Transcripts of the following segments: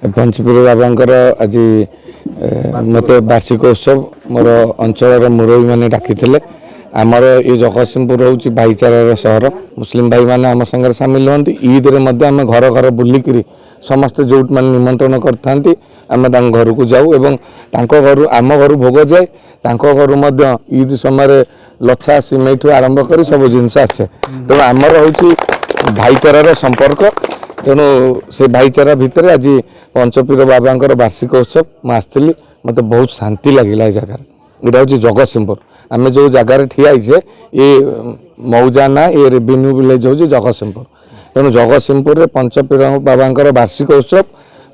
पंचपुर बाबांकर आज मत वार्षिक उत्सव मोर अंचल मुरबी मैंने डाकी आमर ये जगतसिंहपुर हूँ भाईचारार सहर मुस्लिम भाई मैंने आम सागर सामिल हमें ईद रे आम घर घर बुलिक समस्ते जो मैंने निमंत्रण करते आम घर को जाऊँ एवं घर आम घर भोग जाए घर ईद समय लच्छा सिमेई ठू आरंभ कर सब जिनस आसे तेणु आमर हूँ भाईचारार संपर्क तेणु से भाईचारा भितर आज पंचपीर बाबांकर वार्षिक उत्सव मुझे मत बहुत शांति लगे जगार यहाँ हूँ जगतसिंहपुर आम जो जगार ठियाइछे ये मौजा ना ये रेवेन्यू विलेज हूँ जगतसिंहपुर तेणु जगतसिंहपुर में पंचपीर बाबांकर वार्षिक उत्सव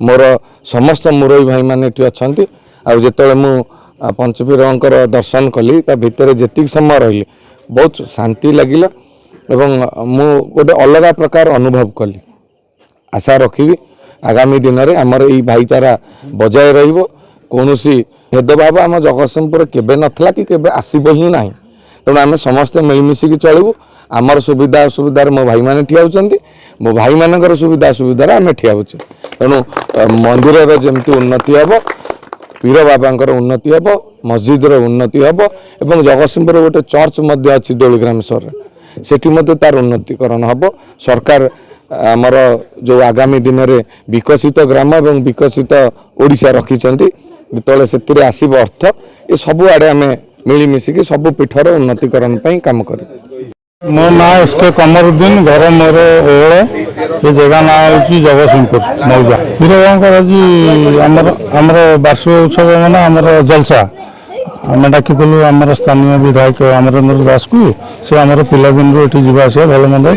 मोर समस्त मुरबी भाई मैंने ये अच्छा आते मु पंचपीर दर्शन कली भितर जी समय रही बहुत शांति लगिला एवं मु गोटे अलग प्रकार अनुभव कली आशा रखी आगामी दिन में आमर ये भाईचारा बजाय रोसी भेदभाव आम जगतसिंहपुर केबे नथला कि केबे आसीब ही ना तेणु आम समस्ते मिलमिशिकी चलू आमर सुविधा असुविधार मो भाई मैंने ठिया होचंती मो भाई मानकर सुविधा असुविधार आम ठिया होचे तेणु मंदिर जमती उन्नति हम पीर बाबांकर उन्नति हम मस्जिदर उन्नति हम एवं जगतसिंहपुर गोटे चर्च अच्छी दोलीग्रामेश्वर सेठी तार उन्नतिकरण हम सरकार आमर जो आगामी दिन में विकसित ग्राम और विकसित ओडिशा रखिंट जिते से आसब अर्थ ये सबुआड़े आम मिलमिशिकी सब पीठर उन्नतिकरण काम कर मो ना एसके कमरुद्दीन घर मोर ओल ये जगह ना हूँ जगतसिंहपुर मौजा पीर बाबांकर आज वार्षिक उत्सव मैंने आमर जलसा आम डाकिलु आमर स्थानीय विधायक अमरेन्द्र दास को सी आम पिलादिन ये जावास भल मंद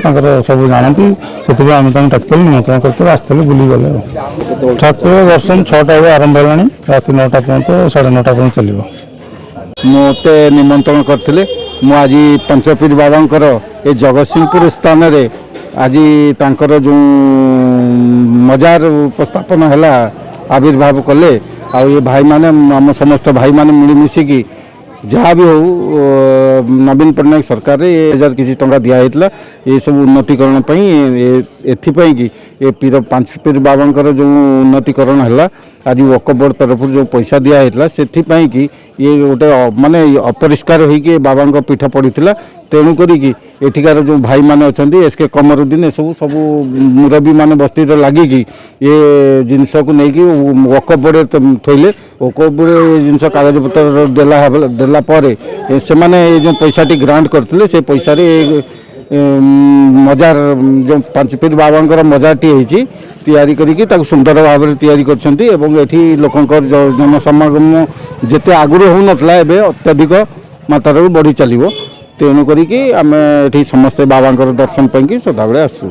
सब जानती से आम डाकिलु निमंत्रण करते आसते बुली गले ठाकुर दर्शन 6टा आरंभ है रात 9टा पर्यटन 9:30 पर्यटन चलो मते निमंत्रण करते आज पंचपीर बाबांकर ये जगतसिंहपुर स्थान रे आज तांकर जो मजार उपस्थापन है आविर्भाव कले आ ये भाई माने आम समस्त भाई माने मिलमिशिकी जहाँ भी हो नवीन पट्टनायक सरकार रे 1000 किसी टंका दिया होता ये सब उन्नतिकरण एथिपाई कि ये पीर पंचपीर बाबांकर जो उन्नतिकरण है आज वक्फ बोर्ड तरफ जो पैसा दिया होता से कि ये गोटे माने अपरिष्कार होइके बाबा पीठ पड़ा तेणुक एठिकार जो भाई माने अच्छा एसके कमरुद्दीन सब सब मुरबी माने बस्ती लगिकी ये जिनस को लेकिन वक्फ बोर्ड थोले वक्फ बोर्ड जिनस कागज पत्र देला से माने जो पैसा ग्रांट करते से पैसा मजार जो पंचपीर बाबांकर मजारटी होती तैयारी करी सुंदर भाव में तैयारी करछंती एवं एठी लोकंकर जनसमागम जेते आगुरी हो नथला एबे अत्यधिक मात्रा बढ़ी चलिबो तेणु करी आम एठी समस्ते बाबांकर दर्शन पाई सदाबले आसू।